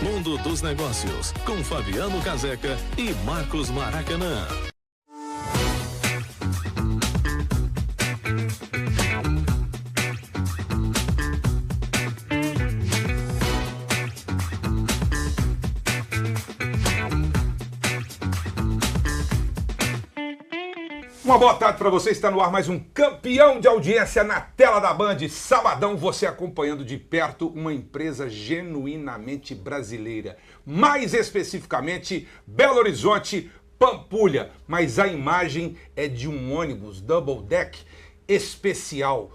Mundo dos Negócios, com Fabiano Caseca e Marcos Maracanã. Uma boa tarde para você, está no ar mais um campeão de audiência na tela da Band. Sabadão, você acompanhando de perto uma empresa genuinamente brasileira. Mais especificamente, Belo Horizonte, Pampulha. Mas a imagem é de um ônibus double deck especial,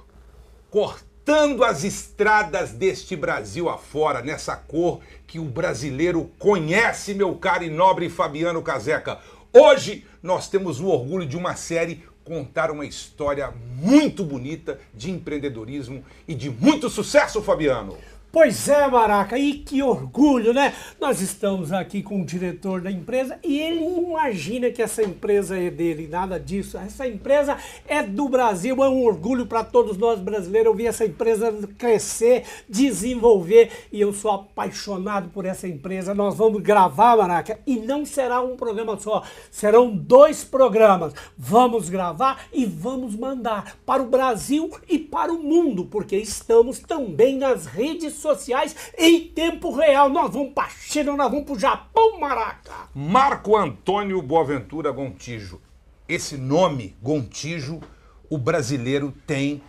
cortando as estradas deste Brasil afora, nessa cor que o brasileiro conhece, meu caro e nobre Fabiano Caseca. Hoje nós temos o orgulho de uma série contar uma história muito bonita de empreendedorismo e de muito sucesso, Fabiano. Pois é, Maraca, e que orgulho, né? Nós estamos aqui com o diretor da empresa e ele imagina que essa empresa é dele, nada disso. Essa empresa é do Brasil, é um orgulho para todos nós brasileiros. Eu vi essa empresa crescer, desenvolver e eu sou apaixonado por essa empresa. Nós vamos gravar, Maraca, e não será um programa só, serão 2 programas. Vamos gravar e vamos mandar para o Brasil e para o mundo, porque estamos também nas redes sociais em tempo real. Nós vamos para a China, nós vamos para o Japão, Maraca. Marco Antônio Boaventura Gontijo. Esse nome, Gontijo, o brasileiro tem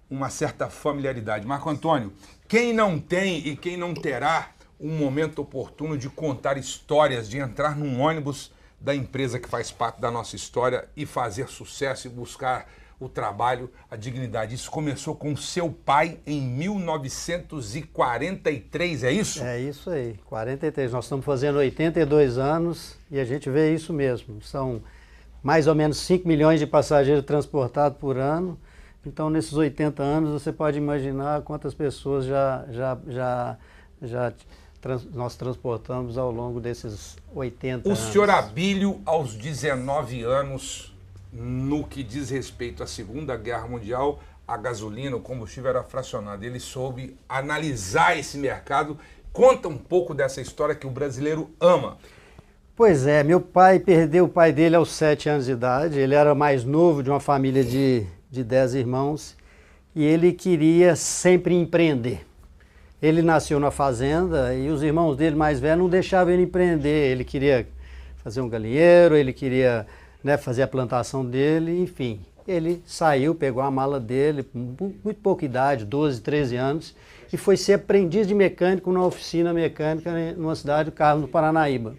uma certa familiaridade. Marco Antônio, quem não tem e quem não terá um momento oportuno de contar histórias, de entrar num ônibus da empresa que faz parte da nossa história e fazer sucesso e buscar o trabalho, a dignidade. Isso começou com seu pai em 1943, é isso? É isso aí, 43. Nós estamos fazendo 82 anos e a gente vê isso mesmo. São mais ou menos 5 milhões de passageiros transportados por ano. Então, nesses 80 anos, você pode imaginar quantas pessoas nós transportamos ao longo desses 80 anos. O senhor Abílio, aos 19 anos, no que diz respeito à Segunda Guerra Mundial, a gasolina, o combustível era fracionado. Ele soube analisar esse mercado. Conta um pouco dessa história que o brasileiro ama. Pois é, meu pai perdeu o pai dele aos 7 anos de idade. Ele era mais novo de uma família de 10 irmãos e ele queria sempre empreender. Ele nasceu na fazenda e os irmãos dele mais velhos não deixavam ele empreender. Ele queria fazer um galinheiro, ele queria fazer a plantação dele, enfim. Ele saiu, pegou a mala dele, com muito pouca idade, 12, 13 anos, e foi ser aprendiz de mecânico numa oficina mecânica numa cidade do Carmo do Paranaíba.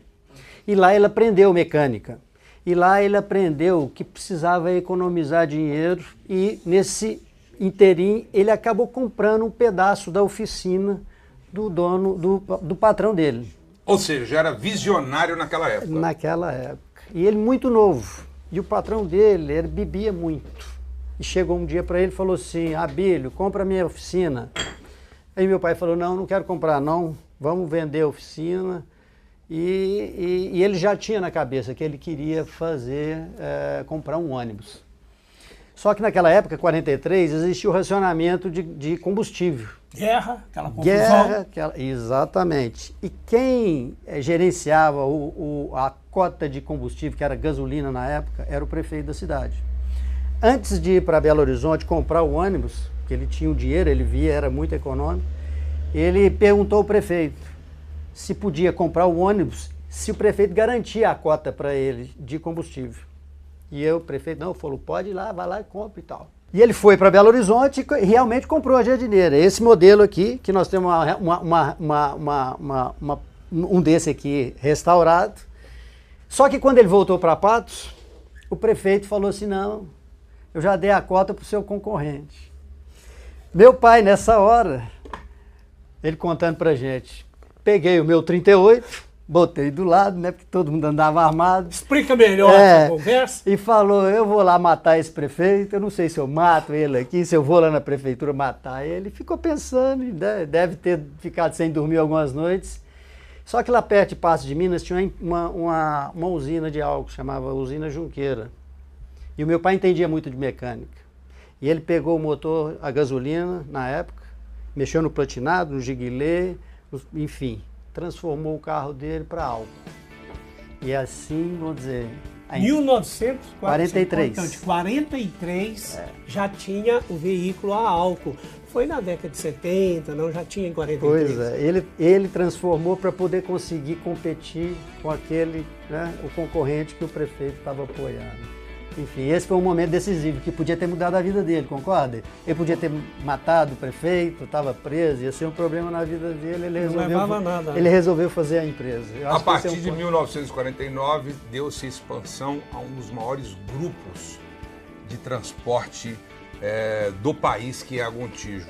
E lá ele aprendeu mecânica. E lá ele aprendeu que precisava economizar dinheiro e nesse inteirinho ele acabou comprando um pedaço da oficina do dono, do patrão dele. Ou seja, já era visionário naquela época. Naquela época. E ele muito novo. E o patrão dele, ele bebia muito. E chegou um dia para ele e falou assim: Abílio, compra a minha oficina. Aí meu pai falou: não quero comprar não, vamos vender a oficina. E ele já tinha na cabeça que ele queria comprar um ônibus. Só que naquela época, 43, existia o racionamento de combustível. Guerra, aquela confusão. Exatamente. E quem gerenciava a cota de combustível, que era gasolina na época, era o prefeito da cidade. Antes de ir para Belo Horizonte comprar o ônibus, que ele tinha o dinheiro, ele via, era muito econômico, ele perguntou ao prefeito se podia comprar o ônibus, se o prefeito garantia a cota para ele de combustível. E o prefeito não, falou, pode ir lá, vai lá e compra e tal. E ele foi para Belo Horizonte e realmente comprou a jardineira. Esse modelo aqui, que nós temos um desse aqui restaurado. Só que quando ele voltou para Patos, o prefeito falou assim, não, eu já dei a cota para o seu concorrente. Meu pai, nessa hora, ele contando para gente, peguei o meu 38, botei do lado, né, porque todo mundo andava armado. Explica melhor essa conversa. E falou, eu vou lá matar esse prefeito, eu não sei se eu mato ele aqui, se eu vou lá na prefeitura matar ele. Ficou pensando, deve ter ficado sem dormir algumas noites. Só que lá perto de Patos de Minas tinha uma usina de álcool, chamava Usina Junqueira. E o meu pai entendia muito de mecânica. E ele pegou o motor a gasolina, na época, mexeu no platinado, no giguilê, enfim, transformou o carro dele para álcool. E assim, vamos dizer... 1943. 43 já tinha o veículo a álcool. Foi na década de 70, não? Já tinha em 43. Pois é, ele transformou para poder conseguir competir com aquele, né, o concorrente que o prefeito estava apoiando. Enfim, esse foi um momento decisivo que podia ter mudado a vida dele, concorda? Ele podia ter matado o prefeito, estava preso, ia ser um problema na vida dele, ele resolveu fazer a empresa. A partir de 1949, deu-se expansão a um dos maiores grupos de transporte do país, que é a Gontijo.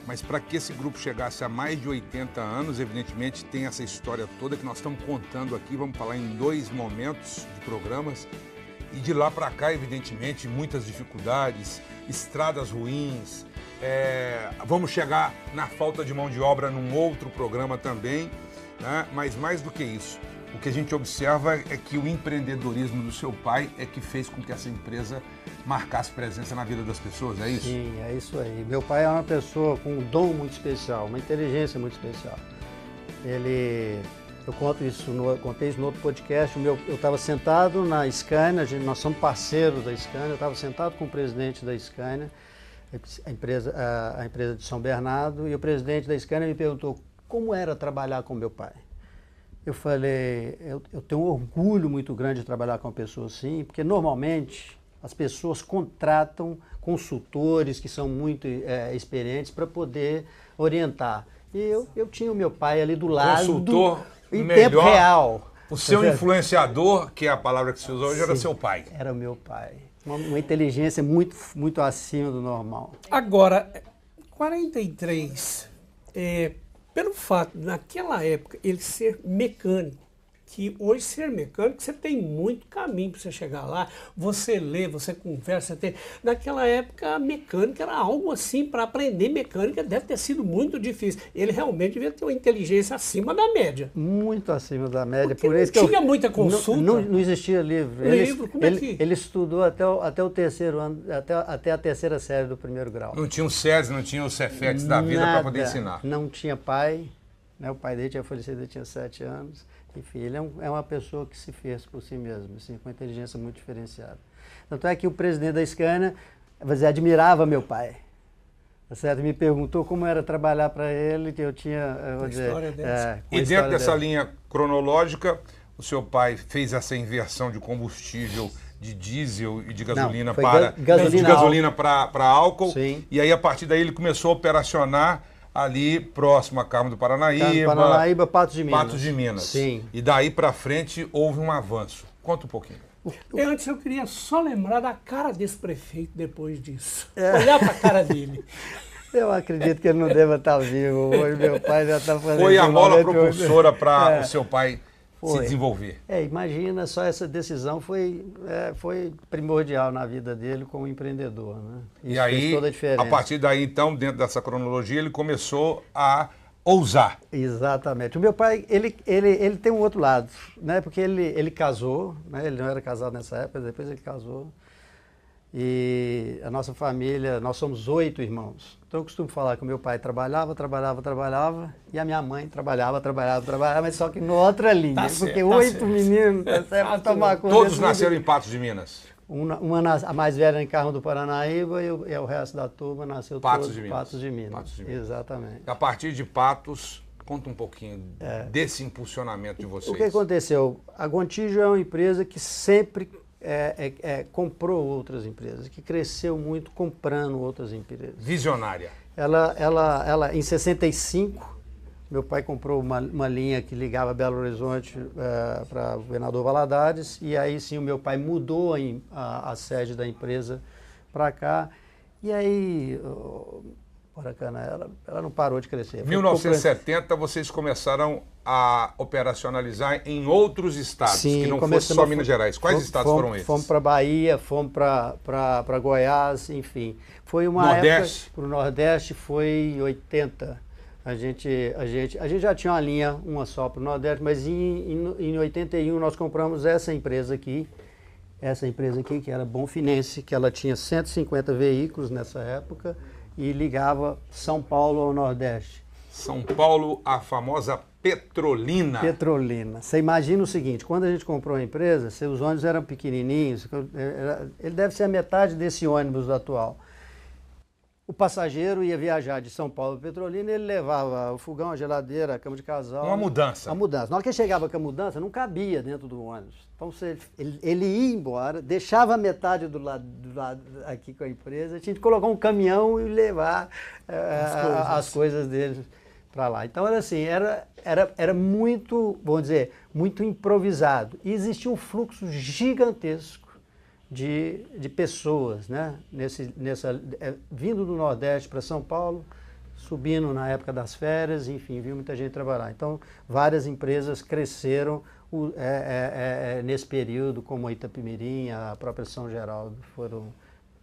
Mas para que esse grupo chegasse a mais de 80 anos, evidentemente tem essa história toda que nós estamos contando aqui, vamos falar em 2 momentos de programas. E de lá para cá, evidentemente, muitas dificuldades, estradas ruins, vamos chegar na falta de mão de obra num outro programa também, né? Mas mais do que isso, o que a gente observa é que o empreendedorismo do seu pai é que fez com que essa empresa marcasse presença na vida das pessoas, é isso? Sim, é isso aí. Meu pai é uma pessoa com um dom muito especial, uma inteligência muito especial. Eu contei isso no outro podcast. Eu estava sentado na Scania, nós somos parceiros da Scania, eu estava sentado com o presidente da Scania, a empresa de São Bernardo, e o presidente da Scania me perguntou como era trabalhar com meu pai. Eu falei, eu tenho um orgulho muito grande de trabalhar com uma pessoa assim, porque normalmente as pessoas contratam consultores que são muito experientes para poder orientar. E eu tinha o meu pai ali do lado. Consultor em melhor, tempo real. O seu influenciador, que é a palavra que se usou hoje, era seu pai. Era o meu pai. Uma inteligência muito, muito acima do normal. Agora, 43, pelo fato, naquela época, ele ser mecânico, que hoje ser mecânico, você tem muito caminho para você chegar lá, você lê, você conversa. Naquela época, a mecânica era algo assim, para aprender mecânica deve ter sido muito difícil. Ele realmente devia ter uma inteligência acima da média. Muito acima da média. Porque por isso não tinha muita consulta. Não existia livro. Como é que... Ele estudou até o terceiro ano, até a terceira série do primeiro grau. Não tinha o SES, não tinha o Cefex da vida para poder ensinar. Não tinha pai, né? O pai dele tinha falecido, ele tinha 7 anos. Enfim, ele é uma pessoa que se fez por si mesmo, assim, com uma inteligência muito diferenciada. Tanto é que o presidente da Scania admirava meu pai. Tá certo? Me perguntou como era trabalhar para ele, que eu tinha... E dentro dessa linha cronológica, o seu pai fez essa inversão de combustível de diesel e de gasolina para álcool. Sim. E aí, a partir daí, ele começou a operacionar ali próximo a Carmo do Paranaíba, Patos de Minas. Patos de Minas. Sim. E daí para frente houve um avanço. Conta um pouquinho. Antes eu queria só lembrar da cara desse prefeito depois disso. Olhar para a cara dele. Eu acredito que ele não deva estar vivo hoje. Meu pai já está fazendo... Foi a mola propulsora para o seu pai se desenvolver. Imagina, só essa decisão foi primordial na vida dele como empreendedor, né? Isso e aí, fez toda a diferença. A partir daí, então, dentro dessa cronologia, ele começou a ousar. Exatamente. O meu pai, ele tem um outro lado, né? Porque ele casou, né? Ele não era casado nessa época, depois ele casou. E a nossa família, nós somos 8 irmãos. Então eu costumo falar que o meu pai trabalhava, e a minha mãe trabalhava, mas só que em outra linha. Porque 8 meninos, tá certo? Tomar conta. Todos nasceram em Patos de Minas? A mais velha em Carmo do Paranaíba e o resto da turma nasceu Patos em Patos de Minas. Exatamente. A partir de Patos, conta um pouquinho desse impulsionamento de vocês. O que aconteceu? A Gontijo é uma empresa que sempre comprou outras empresas, que cresceu muito comprando outras empresas. Visionária. Ela em 65, meu pai comprou uma linha que ligava Belo Horizonte para Governador Valadares, e aí sim o meu pai mudou a sede da empresa para cá, e aí ela não parou de crescer. Em 1970 vocês começaram a operacionalizar em outros estados, sim, que não fosse só Minas Gerais. Quais estados foram esses? Fomos para Bahia, fomos para Goiás, enfim. Foi uma Nordeste? Época, para o Nordeste foi em 80. A gente já tinha uma só para o Nordeste, mas em 81 nós compramos essa empresa aqui, que era Bonfinense, que ela tinha 150 veículos nessa época e ligava São Paulo ao Nordeste. São Paulo, a famosa Petrolina. Petrolina. Você imagina o seguinte, quando a gente comprou a empresa, os ônibus eram pequenininhos, ele deve ser a metade desse ônibus atual. O passageiro ia viajar de São Paulo para Petrolina, ele levava o fogão, a geladeira, a cama de casal. Uma mudança. Uma mudança. Na hora que ele chegava com a mudança, não cabia dentro do ônibus. Então ele ia embora, deixava a metade do lado aqui com a empresa, tinha que colocar um caminhão e levar as coisas dele para lá. Então era assim, era muito, vamos dizer, muito improvisado. E existia um fluxo gigantesco de pessoas, né? Vindo do Nordeste para São Paulo, subindo na época das férias, enfim, viu muita gente trabalhar. Então, várias empresas cresceram nesse período, como a Itapemirim, a própria São Geraldo, foram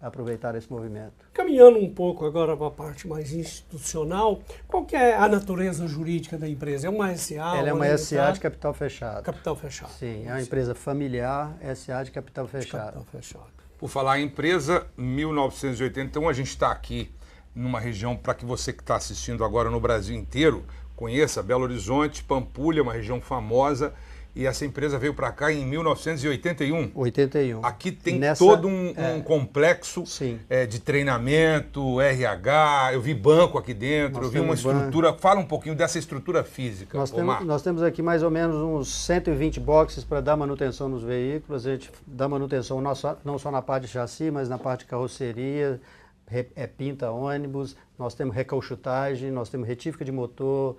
aproveitar esse movimento. Caminhando um pouco agora para a parte mais institucional, qual que é a natureza jurídica da empresa? É uma SA? Ela é uma SA de capital fechado. Capital fechado. Sim, é uma empresa familiar, SA de capital fechado. Capital fechado. Por falar em empresa, 1981, a gente está aqui numa região, para que você que está assistindo agora no Brasil inteiro, conheça Belo Horizonte, Pampulha, uma região famosa, e essa empresa veio para cá em 1981. 81. Aqui tem todo um complexo de treinamento, RH, eu vi banco aqui dentro, eu vi uma estrutura. Fala um pouquinho dessa estrutura física. Nós temos aqui mais ou menos uns 120 boxes para dar manutenção nos veículos. A gente dá manutenção não só na parte de chassi, mas na parte de carroceria, pinta ônibus, nós temos recauchutagem, nós temos retífica de motor,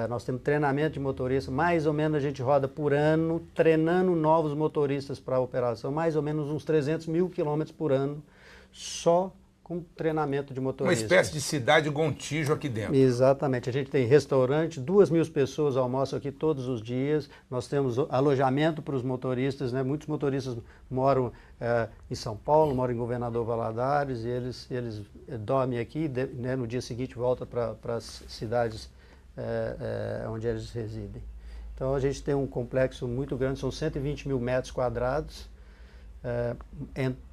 nós temos treinamento de motorista, mais ou menos a gente roda por ano, treinando novos motoristas para a operação, mais ou menos uns 300 mil quilômetros por ano, só com treinamento de motorista. Uma espécie de cidade Gontijo aqui dentro. Exatamente, a gente tem restaurante, 2.000 pessoas almoçam aqui todos os dias, nós temos alojamento para os motoristas, né? Muitos motoristas moram em São Paulo, moram em Governador Valadares, e eles dormem aqui, né? No dia seguinte voltam para as cidades onde eles residem. Então a gente tem um complexo muito grande, são 120 mil metros quadrados,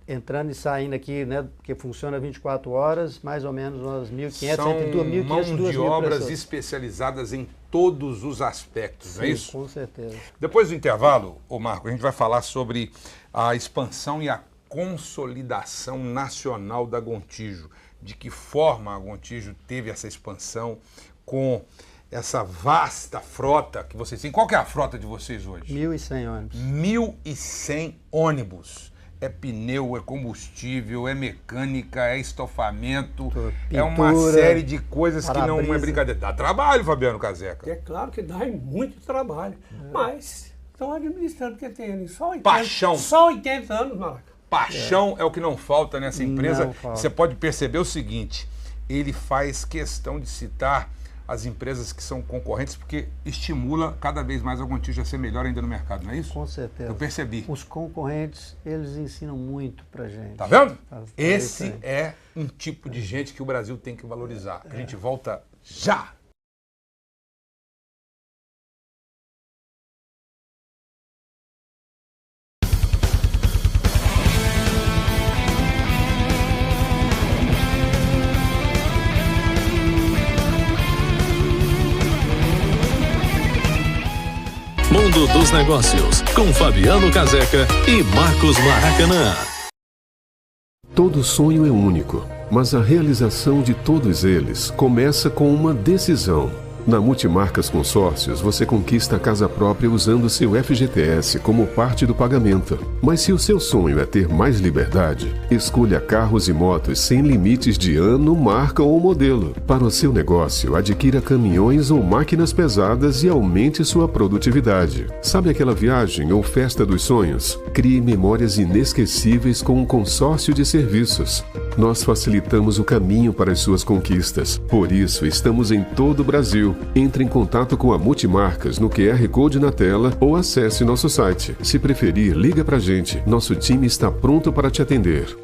entrando e saindo aqui, né, porque funciona 24 horas, mais ou menos umas 1.500, São 1.500, mãos 2.000 de obras pessoas. Especializadas em todos os aspectos, não é isso? Com certeza. Depois do intervalo, Marco, a gente vai falar sobre a expansão e a consolidação nacional da Gontijo. De que forma a Gontijo teve essa expansão com essa vasta frota que vocês têm. Qual que é a frota de vocês hoje? 1.100 ônibus. 1.100 ônibus. É pneu, é combustível, é mecânica, é estofamento, pintura, é uma série de coisas que não é brincadeira. Dá trabalho, Fabiano Caseca. É claro que dá muito trabalho, mas estão administrando porque tem só 80, Paixão. Só 80 anos, Maraca. Paixão é o que não falta nessa empresa. Não falta. Você pode perceber o seguinte, ele faz questão de citar as empresas que são concorrentes, porque estimula cada vez mais a Gontijo a ser melhor ainda no mercado, não é isso? Com certeza. Eu percebi. Os concorrentes, eles ensinam muito pra gente. Tá vendo? Tá Esse isso aí. é um tipo de gente que o Brasil tem que valorizar. A gente volta já! Mundo dos Negócios, com Fabiano Caseca e Marcos Maracanã. Todo sonho é único, mas a realização de todos eles começa com uma decisão. Na Multimarcas Consórcios, você conquista a casa própria usando seu FGTS como parte do pagamento. Mas se o seu sonho é ter mais liberdade, escolha carros e motos sem limites de ano, marca ou modelo. Para o seu negócio, adquira caminhões ou máquinas pesadas e aumente sua produtividade. Sabe aquela viagem ou festa dos sonhos? Crie memórias inesquecíveis com um consórcio de serviços. Nós facilitamos o caminho para as suas conquistas. Por isso, estamos em todo o Brasil. Entre em contato com a Multimarcas no QR Code na tela ou acesse nosso site. Se preferir, liga pra gente. Nosso time está pronto para te atender.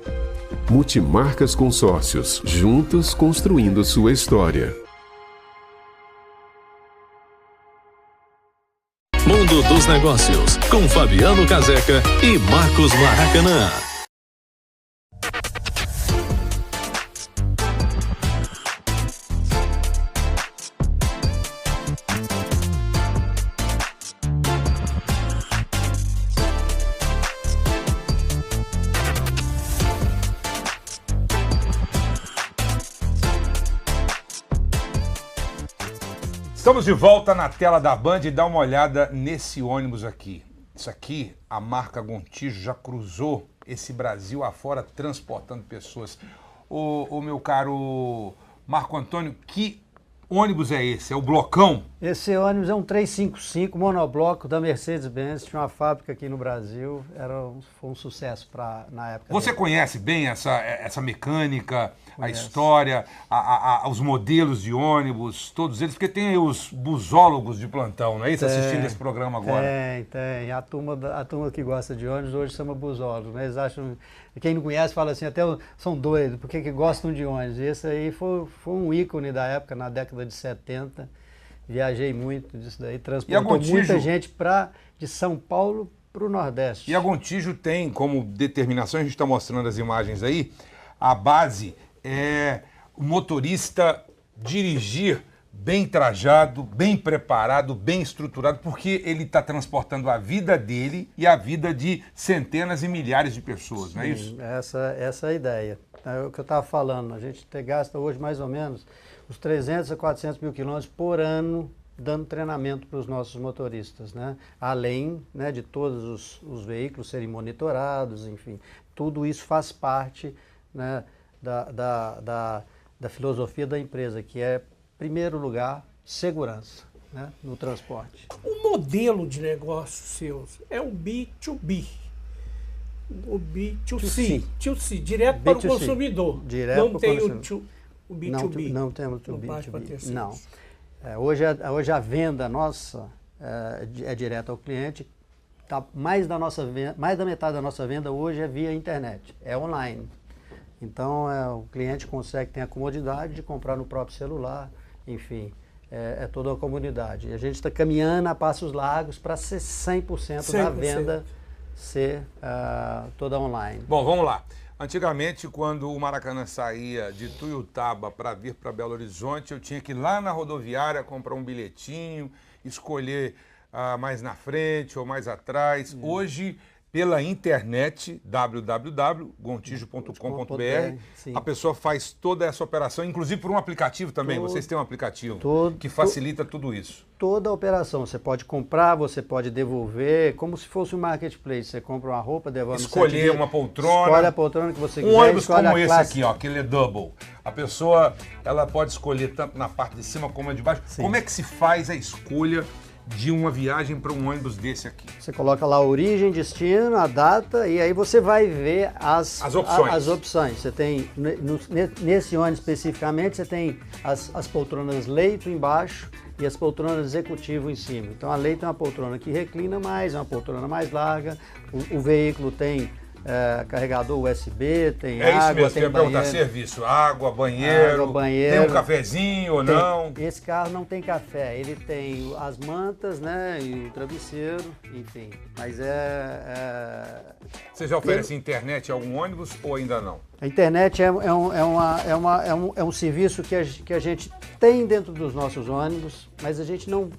Multimarcas Consórcios. Juntos construindo sua história. Mundo dos Negócios, com Fabiano Caseca e Marcos Maracanã. Estamos de volta na tela da Band e dá uma olhada nesse ônibus aqui. Isso aqui, a marca Gontijo já cruzou esse Brasil afora transportando pessoas. O meu caro Marco Antônio, que ônibus é esse? É o blocão? Esse ônibus é um 355 monobloco da Mercedes-Benz, tinha uma fábrica aqui no Brasil, foi um sucesso na época. Você dele. conhece bem essa mecânica, a Conheço. história, os modelos de ônibus, todos eles? Porque tem aí os busólogos de plantão, não é isso? Assistindo esse programa agora. Tem. A turma que gosta de ônibus hoje chama busólogos, né? Eles acham, quem não conhece fala assim, até são doidos, porque que gostam de ônibus. E esse aí foi um ícone da época, na década de 70. Viajei muito disso daí, transportou muita gente de São Paulo para o Nordeste. E a Gontijo tem como determinação, a gente está mostrando as imagens aí, a base é o motorista dirigir bem trajado, bem preparado, bem estruturado, porque ele está transportando a vida dele e a vida de centenas e milhares de pessoas, não é isso? Essa é a ideia. É o que eu estava falando, a gente gasta hoje mais ou menos uns 300 a 400 mil quilômetros por ano dando treinamento para os nossos motoristas, né? Além, né, de todos os veículos serem monitorados, enfim, tudo isso faz parte, né, da filosofia da empresa, que é, em primeiro lugar, segurança, né, no transporte. O modelo de negócio seus é o B2B. O B2C, direto para o consumidor. Direto não tem o B2B. Não temos o B2B. Não. Hoje a venda nossa é direta ao cliente. Mais da metade da nossa venda hoje é via internet, é online. Então o cliente consegue ter a comodidade de comprar no próprio celular, enfim. É toda a comunidade. E a gente está caminhando a passos largos para ser 100% da venda ser toda online. Bom, vamos lá. Antigamente, quando o Maracanã saía de Tuiutaba para vir para Belo Horizonte, eu tinha que ir lá na rodoviária comprar um bilhetinho, escolher mais na frente ou mais atrás. Hoje, pela internet, www.gontijo.com.br, a pessoa faz toda essa operação, inclusive por um aplicativo também. Vocês têm um aplicativo que facilita tudo isso. Toda a operação. Você pode comprar, você pode devolver, como se fosse um marketplace. Você compra uma roupa, devolve. Escolher uma poltrona. Escolhe a poltrona que você quiser. Um ônibus como esse aqui, ó, aquele é double. A pessoa, ela pode escolher tanto na parte de cima como a de baixo. Sim. Como é que se faz a escolha de uma viagem para um ônibus desse aqui? Você coloca lá a origem, destino, a data, e aí você vai ver as opções. Você tem, nesse ônibus especificamente, você tem as poltronas leito embaixo e as poltronas executivo em cima. Então a leito é uma poltrona que reclina mais, é uma poltrona mais larga, o veículo tem carregador USB, tem água, isso mesmo, tem eu ia perguntar, serviço, água, banheiro, tem um cafezinho ou não? Esse carro não tem café, ele tem as mantas, né, e o travesseiro, enfim, mas Você já oferece internet em algum ônibus ou ainda não? A internet é um serviço que a gente tem dentro dos nossos ônibus, mas a gente não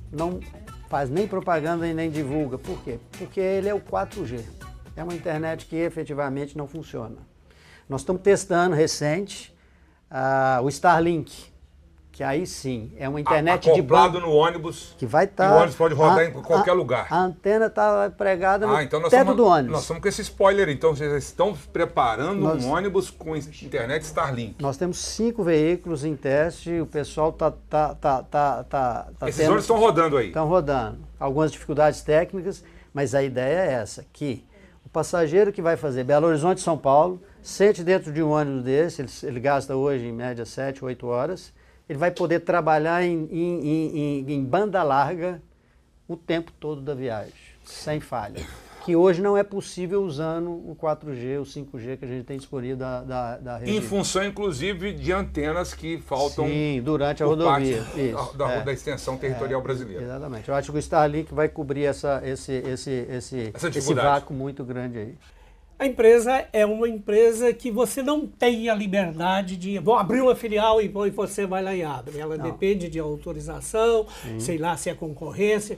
faz nem propaganda e nem divulga. Por quê? Porque ele é o 4G. É uma internet que efetivamente não funciona. Nós estamos testando recente o Starlink, que aí sim é uma internet acoplado no ônibus, que vai estar. E o ônibus pode rodar em qualquer lugar. A antena está pregada no então teto do ônibus. Nós estamos com esse spoiler, então vocês estão preparando um ônibus com internet Starlink. Nós temos 5 veículos em teste, o pessoal está Esses ônibus estão rodando aí? Estão rodando. Algumas dificuldades técnicas, mas a ideia é essa, que o passageiro que vai fazer Belo Horizonte, São Paulo, sente dentro de um ônibus desse, ele gasta hoje em média 7, 8 horas, ele vai poder trabalhar em banda larga o tempo todo da viagem, sem falha. Que hoje não é possível usando o 4G, o 5G que a gente tem disponível da rede. Em função, inclusive, de antenas que faltam. Sim, durante a rodovia. Da extensão territorial brasileira. Exatamente. Eu acho que o Starlink vai cobrir esse vácuo muito grande aí. A empresa é uma empresa que você não tem a liberdade de vou abrir uma filial e você vai lá e abre. Ela depende de autorização, sei lá se é concorrência,